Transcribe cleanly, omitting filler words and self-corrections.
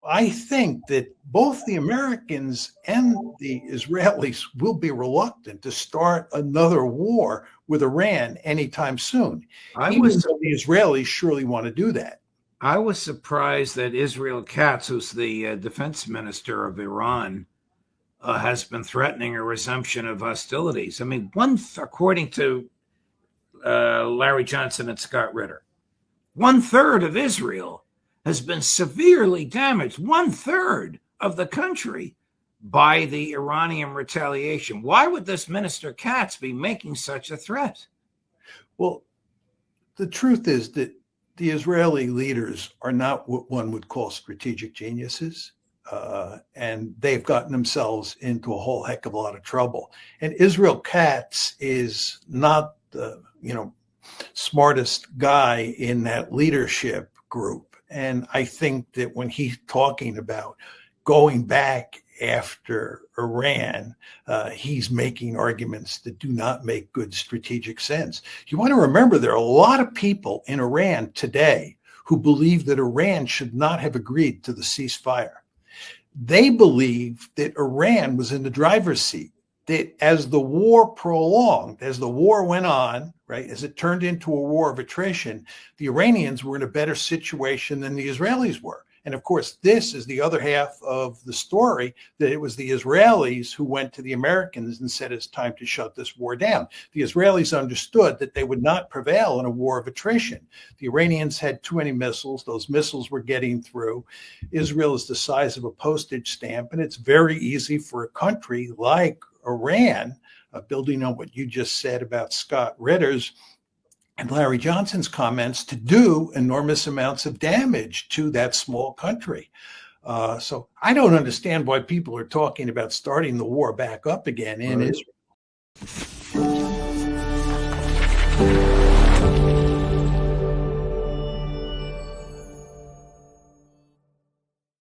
I think that both the Americans and the Israelis will be reluctant to start another war with Iran anytime soon, even though the Israelis surely want to do that. I was surprised that Israel Katz, who's the defense minister of Iran, has been threatening a resumption of hostilities. I mean, according to Larry Johnson and Scott Ritter, 1/3 of Israel has been severely damaged, 1/3 of the country, by the Iranian retaliation. Why would this Minister Katz be making such a threat? Well, the truth is that the Israeli leaders are not what one would call strategic geniuses, and they've gotten themselves into a whole heck of a lot of trouble. And Israel Katz is not the smartest guy in that leadership group. And I think that when he's talking about going back after Iran, he's making arguments that do not make good strategic sense. You want to remember there are a lot of people in Iran today who believe that Iran should not have agreed to the ceasefire. They believe that Iran was in the driver's seat, that as the war prolonged, as the war went on, right, as it turned into a war of attrition, the Iranians were in a better situation than the Israelis were. And of course, this is the other half of the story, that it was the Israelis who went to the Americans and said, it's time to shut this war down. The Israelis understood that they would not prevail in a war of attrition. The Iranians had too many missiles. Those missiles were getting through. Israel is the size of a postage stamp, and it's very easy for a country like Iran, building on what you just said about Scott Ritter's and Larry Johnson's comments, to do enormous amounts of damage to that small country. So I don't understand why people are talking about starting the war back up again in Israel.